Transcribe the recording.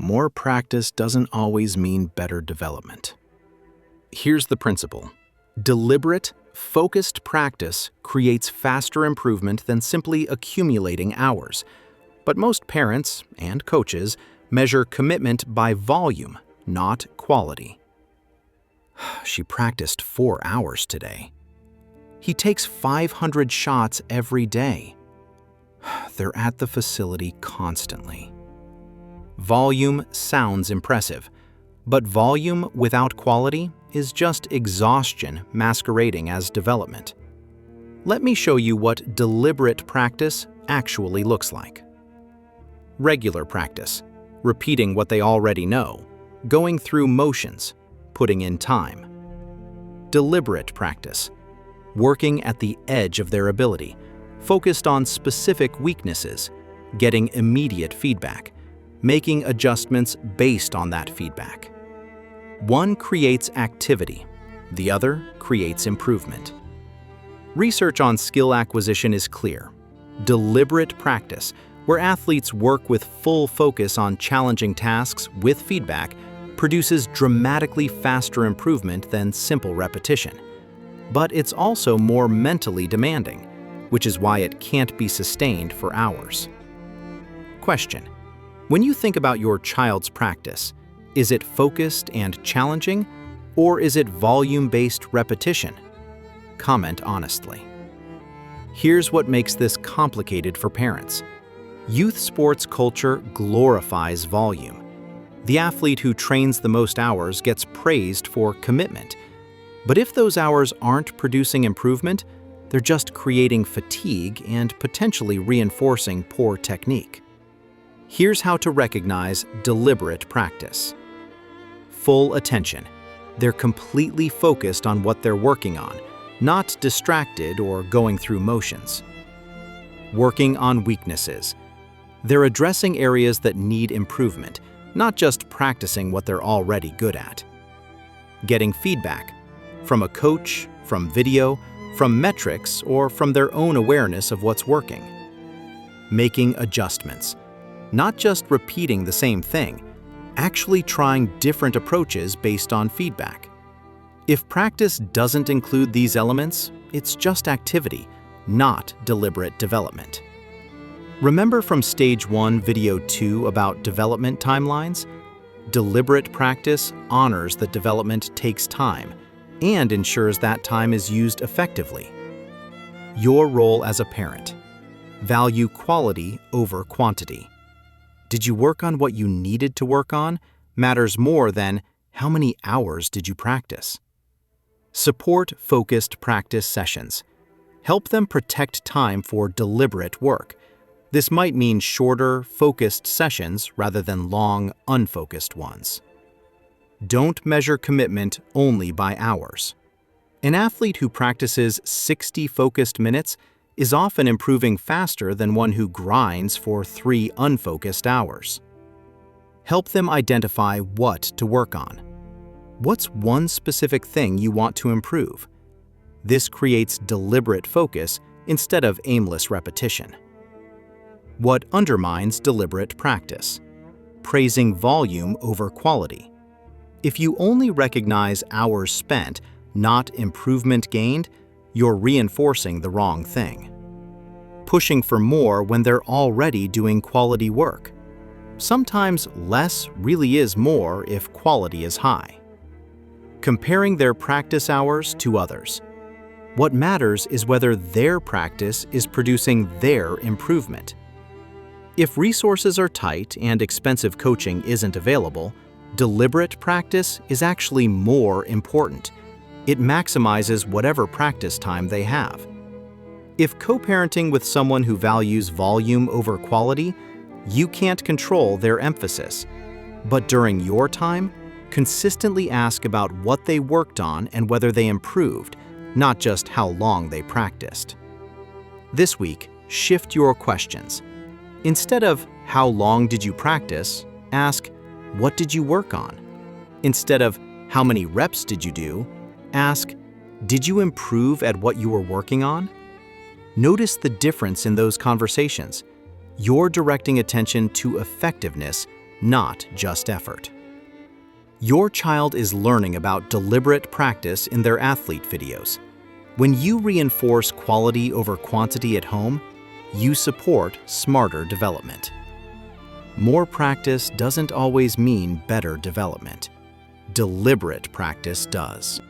more practice doesn't always mean better development. Here's the principle. Deliberate, focused practice creates faster improvement than simply accumulating hours. But most parents and coaches measure commitment by volume, not quality. She practiced 4 hours today. He takes 500 shots every day. They're at the facility constantly. Volume sounds impressive, but volume without quality is just exhaustion masquerading as development. Let me show you what deliberate practice actually looks like. Regular practice, repeating what they already know, going through motions, putting in time. Deliberate practice, working at the edge of their ability, focused on specific weaknesses, getting immediate feedback, making adjustments based on that feedback. One creates activity, the other creates improvement. Research on skill acquisition is clear. Deliberate practice, where athletes work with full focus on challenging tasks with feedback, produces dramatically faster improvement than simple repetition. But it's also more mentally demanding, which is why it can't be sustained for hours. Question: when you think about your child's practice, is it focused and challenging, or is it volume-based repetition? Comment honestly. Here's what makes this complicated for parents. Youth sports culture glorifies volume. The athlete who trains the most hours gets praised for commitment. But if those hours aren't producing improvement, they're just creating fatigue and potentially reinforcing poor technique. Here's how to recognize deliberate practice. Full attention. They're completely focused on what they're working on, not distracted or going through motions. Working on weaknesses. They're addressing areas that need improvement, not just practicing what they're already good at. Getting feedback from a coach, from video, from metrics, or from their own awareness of what's working. Making adjustments. Not just repeating the same thing, actually trying different approaches based on feedback. If practice doesn't include these elements, it's just activity, not deliberate development. Remember from Stage 1, Video 2 about development timelines? Deliberate practice honors that development takes time and ensures that time is used effectively. Your role as a parent. Value quality over quantity. Did you work on what you needed to work on? Matters more than how many hours did you practice. Support focused practice sessions. Help them protect time for deliberate work. This might mean shorter, focused sessions rather than long, unfocused ones. Don't measure commitment only by hours. An athlete who practices 60 focused minutes is often improving faster than one who grinds for 3 unfocused hours. Help them identify what to work on. What's one specific thing you want to improve? This creates deliberate focus instead of aimless repetition. What undermines deliberate practice? Praising volume over quality. If you only recognize hours spent, not improvement gained, you're reinforcing the wrong thing. Pushing for more when they're already doing quality work. Sometimes less really is more if quality is high. Comparing their practice hours to others. What matters is whether their practice is producing their improvement. If resources are tight and expensive coaching isn't available, deliberate practice is actually more important. It maximizes whatever practice time they have. If co-parenting with someone who values volume over quality, you can't control their emphasis. But during your time, consistently ask about what they worked on and whether they improved, not just how long they practiced. This week, shift your questions. Instead of how long did you practice, ask what did you work on? Instead of how many reps did you do, ask did you improve at what you were working on? Notice the difference in those conversations. You're directing attention to effectiveness, not just effort. Your child is learning about deliberate practice in their athlete videos. When you reinforce quality over quantity at home, you support smarter development. More practice doesn't always mean better development. Deliberate practice does.